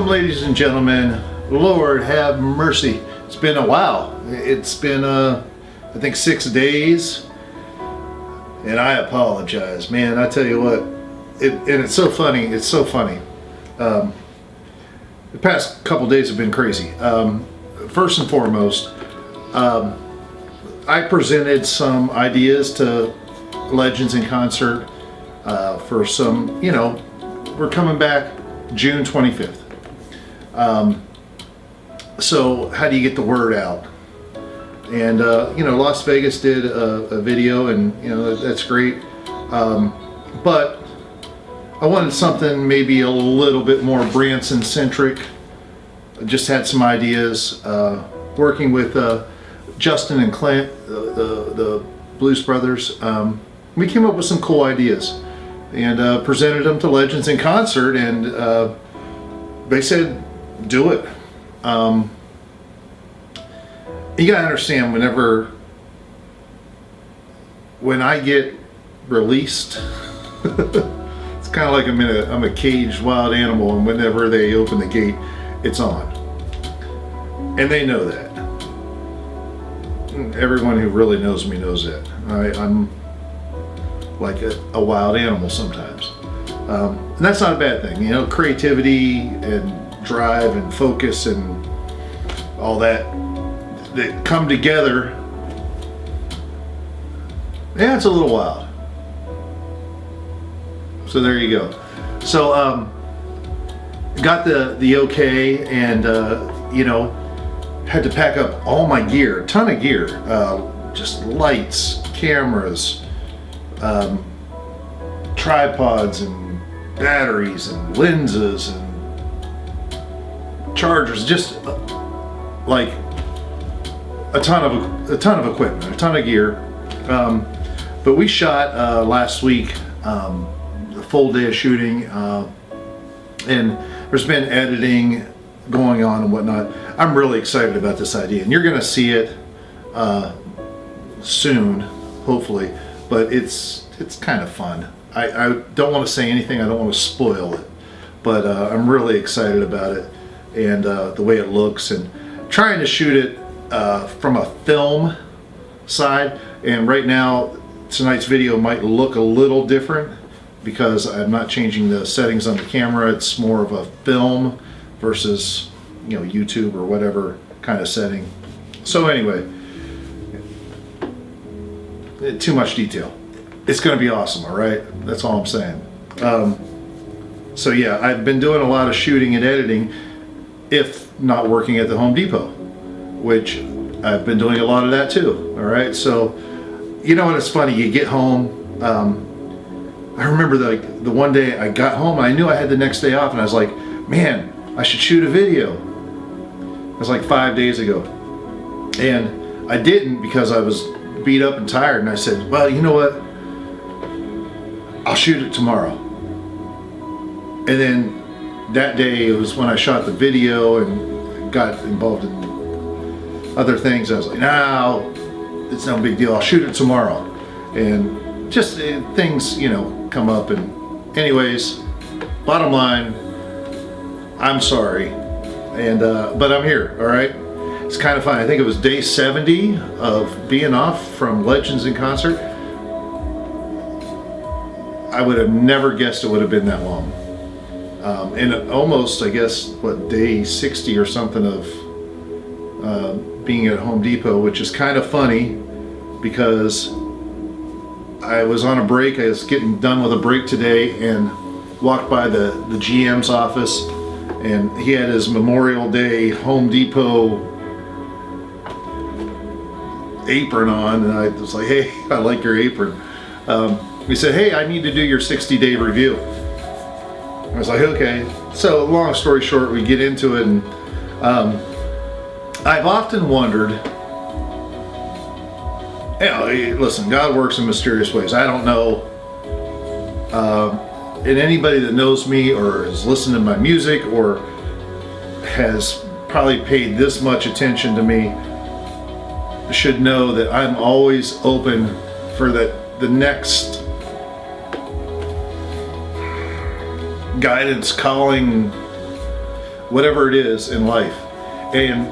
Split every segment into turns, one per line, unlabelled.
Welcome, ladies and gentlemen. Lord have mercy. It's been a while. It's been, I think 6 days. And I apologize, man. I tell you what, and it's so funny. It's so funny. The past couple days have been crazy. First and foremost, I presented some ideas to Legends in Concert for some, we're coming back June 25th. So how do you get the word out? And Las Vegas did a video, and that's great. But I wanted something maybe a little bit more Branson centric. I just had some ideas. Working with Justin and Clint, the Blues Brothers, we came up with some cool ideas and presented them to Legends in Concert, and they said, do it. You gotta understand, when I get released, it's kind of like I'm a caged wild animal, and whenever they open the gate, it's on. And they know that. Everyone who really knows me knows that. I'm like a wild animal sometimes. And that's not a bad thing. Creativity and drive and focus and all that come together. Yeah, it's a little wild. So there you go. So got the okay, and had to pack up all my gear, a ton of gear, just lights, cameras, tripods and batteries and lenses and chargers, just like a ton of equipment, a ton of gear. But we shot last week, the full day of shooting, and there's been editing going on and whatnot. I'm really excited about this idea, and you're gonna see it soon, hopefully. But it's kind of fun. I don't want to say anything. I don't want to spoil it, but I'm really excited about it, and the way it looks, and trying to shoot it from a film side. And right now, tonight's video might look a little different because I'm not changing the settings on the camera. It's more of a film versus YouTube or whatever kind of setting. So anyway, too much detail. It's going to be awesome, all right? That's all I'm saying. So yeah, I've been doing a lot of shooting and editing, if not working at the Home Depot, which I've been doing a lot of that too, all right? So, what it's funny, you get home, I remember the one day I got home, and I knew I had the next day off, and I was like, man, I should shoot a video. It was like 5 days ago. And I didn't because I was beat up and tired, and I said, well, you know what? I'll shoot it tomorrow. And then that day, it was when I shot the video and got involved in other things. I was like, no, it's no big deal. I'll shoot it tomorrow. And just things, come up. And anyways, bottom line, I'm sorry. And but I'm here, all right? It's kind of fun. I think it was day 70 of being off from Legends in Concert. I would have never guessed it would have been that long. And almost, I guess, day 60 or something of being at Home Depot, which is kind of funny because I was on a break. I was getting done with a break today and walked by the GM's office, and he had his Memorial Day Home Depot apron on, and I was like, hey, I like your apron. He said, hey, I need to do your 60-day review. I was like, okay. So long story short, we get into it, and I've often wondered, listen, God works in mysterious ways. I don't know, and anybody that knows me or has listened to my music or has probably paid this much attention to me should know that I'm always open for the next guidance, calling, whatever it is in life. And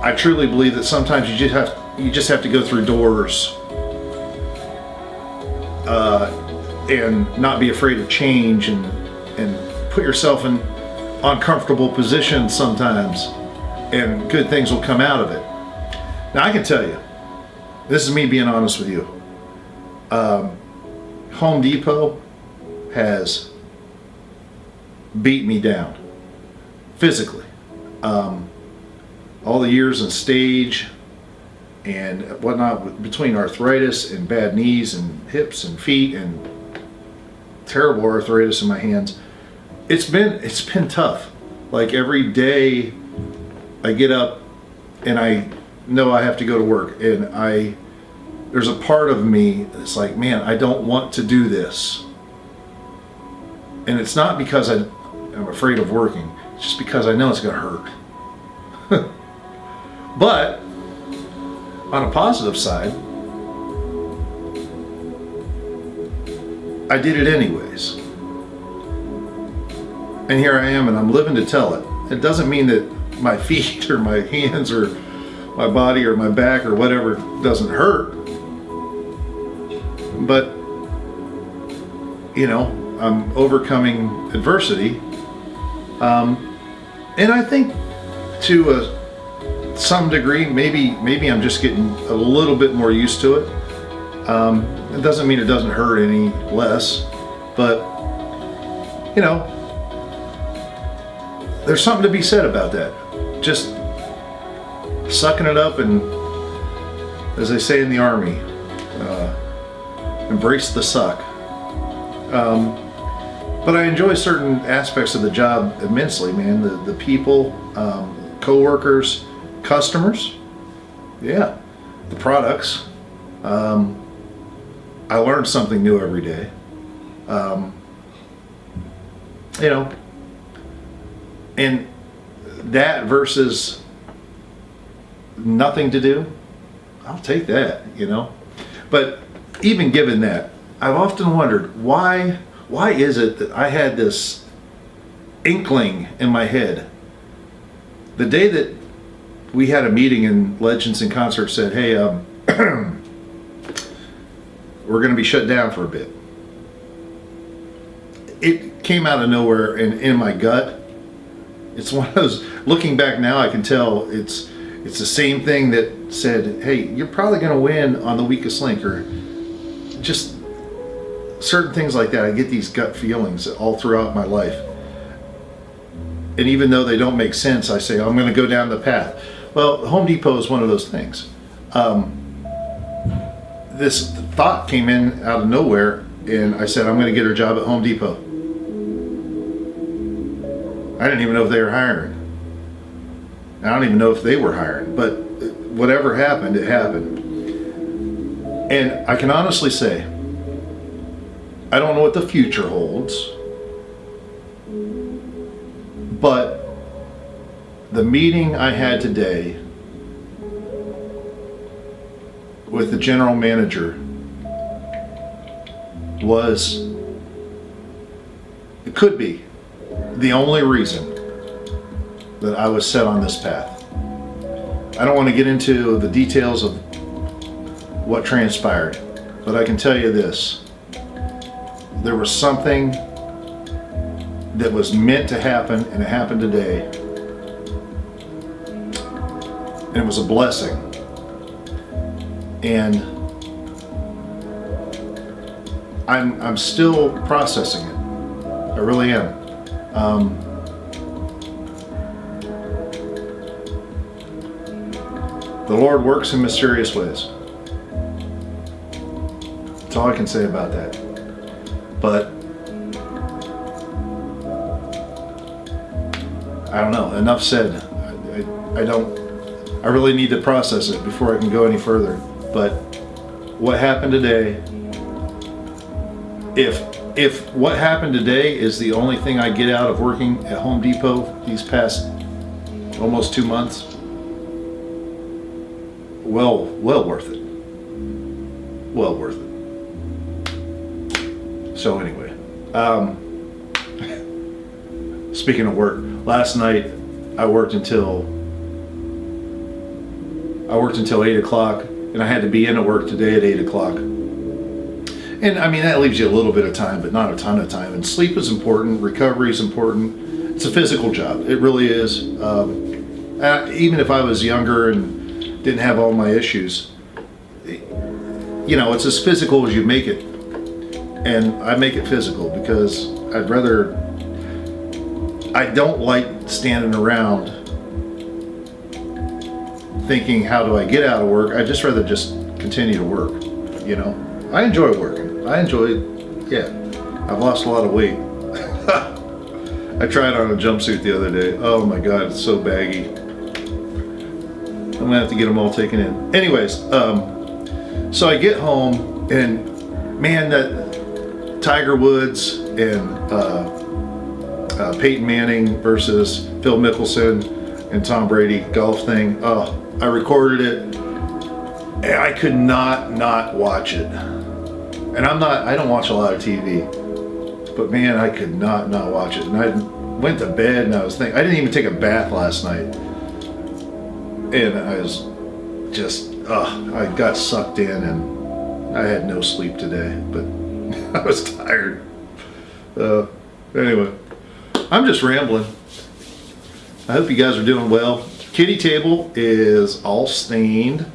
I truly believe that sometimes you just have to go through doors and not be afraid of change, and put yourself in uncomfortable positions sometimes, and good things will come out of it. Now I can tell you, this is me being honest with you. Home Depot has beat me down physically. All the years in stage and whatnot, between arthritis and bad knees and hips and feet and terrible arthritis in my hands, it's been tough. Like every day I get up and I know I have to go to work, and there's a part of me that's like, man, I don't want to do this. And it's not because I'm afraid of working, it's just because I know it's going to hurt. But on a positive side, I did it anyways. And here I am, and I'm living to tell it. It doesn't mean that my feet or my hands or my body or my back or whatever doesn't hurt. But, I'm overcoming adversity. And I think to some degree, maybe I'm just getting a little bit more used to it. It doesn't mean it doesn't hurt any less, but there's something to be said about that. Just sucking it up, and as they say in the Army, embrace the suck. But I enjoy certain aspects of the job immensely, man. The people, co-workers, customers, the products. I learn something new every day. And that versus nothing to do, I'll take that, But even given that, I've often wondered why is it that I had this inkling in my head the day that we had a meeting and Legends in Concert said, hey, we're going to be shut down for a bit. It came out of nowhere, and in my gut, it's one of those, looking back now, I can tell it's the same thing that said, hey, you're probably going to win on the weakest link, or just certain things like that. I get these gut feelings all throughout my life. And even though they don't make sense, I say, I'm going to go down the path. Well, Home Depot is one of those things. This thought came in out of nowhere, and I said, I'm going to get her a job at Home Depot. I didn't even know if they were hiring. I don't even know if they were hiring, but whatever happened, it happened. And I can honestly say, I don't know what the future holds, but the meeting I had today with the general manager it could be the only reason that I was set on this path. I don't want to get into the details of what transpired, but I can tell you this. There was something that was meant to happen, and it happened today. And it was a blessing. And I'm still processing it. I really am. The Lord works in mysterious ways. That's all I can say about that. But I don't know. Enough said. I really need to process it before I can go any further. But what happened today, if what happened today is the only thing I get out of working at Home Depot these past almost 2 months, well worth it. Well worth it. So anyway, speaking of work, Last night I worked until 8 o'clock, and I had to be in at work today at 8 o'clock. And I mean, that leaves you a little bit of time, but not a ton of time. And sleep is important, recovery is important. It's a physical job. It really is. Even if I was younger and didn't have all my issues, you know, it's as physical as you make it. And I make it physical because I don't like standing around thinking, how do I get out of work? I'd just rather just continue to work, you know. I enjoy working. I've lost a lot of weight. I tried on a jumpsuit the other day. Oh my God, it's so baggy. I'm gonna have to get them all taken in. Anyways, so I get home and man, that Tiger Woods and Peyton Manning versus Phil Mickelson and Tom Brady golf thing. Oh, I recorded it and I could not watch it. And I don't watch a lot of TV, but man, I could not watch it. And I went to bed and I was thinking, I didn't even take a bath last night. And I was just, I got sucked in and I had no sleep today, but I was tired. Anyway, I'm just rambling. I hope you guys are doing well. Kitty table is all stained,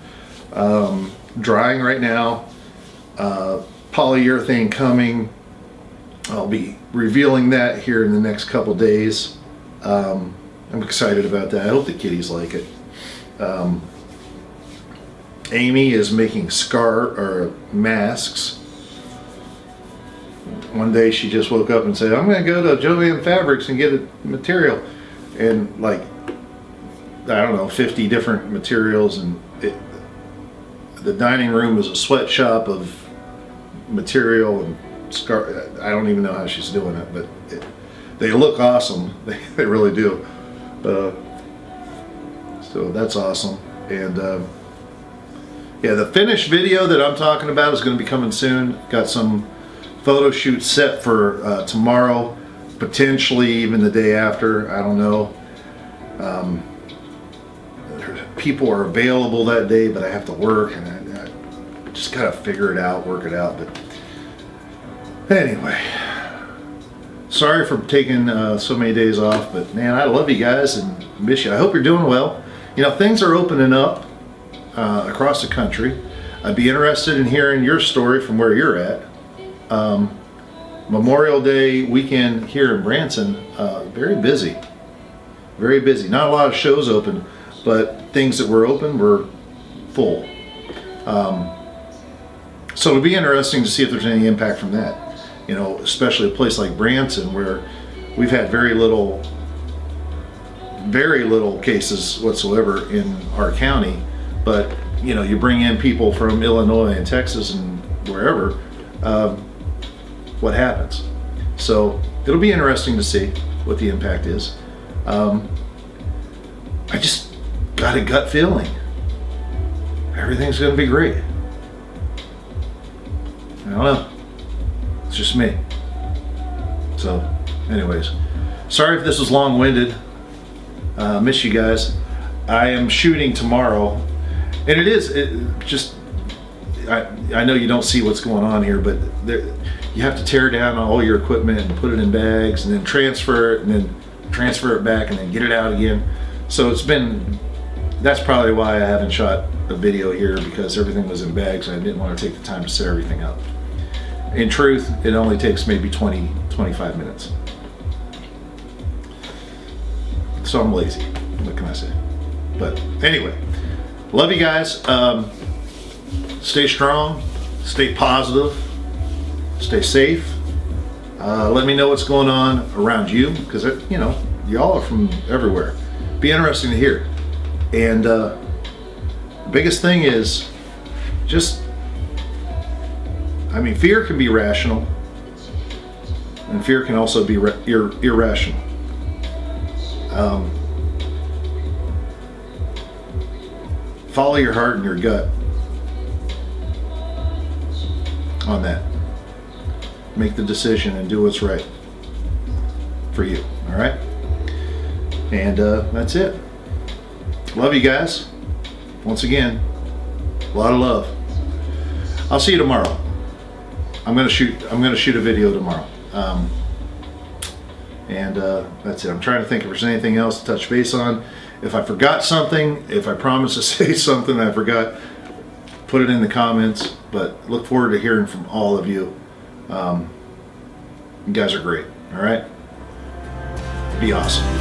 drying right now. Polyurethane coming. I'll be revealing that here in the next couple days. I'm excited about that. I hope the kitties like it. Amy is making masks. One day she just woke up and said, I'm going to go to Joann Fabrics and get a material. And like, I don't know, 50 different materials. And the dining room is a sweatshop of material and I don't even know how she's doing it, but they look awesome. They really do. So that's awesome. And yeah, the finished video that I'm talking about is going to be coming soon. Got some photo shoots set for tomorrow, potentially even the day after. I don't know. People are available that day, but I have to work, and I just gotta figure it out, work it out. But anyway, sorry for taking so many days off, but man, I love you guys and miss you. I hope you're doing well. You know, things are opening up across the country. I'd be interested in hearing your story from where you're at. Memorial Day weekend here in Branson, very busy. Very busy. Not a lot of shows open, but things that were open were full. So it'll be interesting to see if there's any impact from that. You know, especially a place like Branson where we've had very little cases whatsoever in our county. But, you know, you bring in people from Illinois and Texas and wherever, what happens? So it'll be interesting to see what the impact is. I just got a gut feeling everything's going to be great. I don't know. It's just me. So, anyways, sorry if this was long-winded. Miss you guys. I am shooting tomorrow, and I know you don't see what's going on here, but you have to tear down all your equipment and put it in bags, and then transfer it, and then transfer it back, and then get it out again. So that's probably why I haven't shot a video here, because everything was in bags and I didn't want to take the time to set everything up. In truth, it only takes maybe 20-25 minutes. So I'm lazy. What can I say? But anyway, love you guys. Stay strong, stay positive, stay safe. Let me know what's going on around you, because you know, y'all are from everywhere. Be interesting to hear. And the biggest thing is just, I mean, fear can be rational, and fear can also be irrational. Follow your heart and your gut on that. Make the decision and do what's right for you. All right? And that's it. Love you guys. Once again, a lot of love. I'll see you tomorrow. I'm gonna shoot a video tomorrow. And that's it. I'm trying to think if there's anything else to touch base on. If I forgot something, if I promised to say something I forgot, put it in the comments. But look forward to hearing from all of you. You guys are great. All right? Be awesome.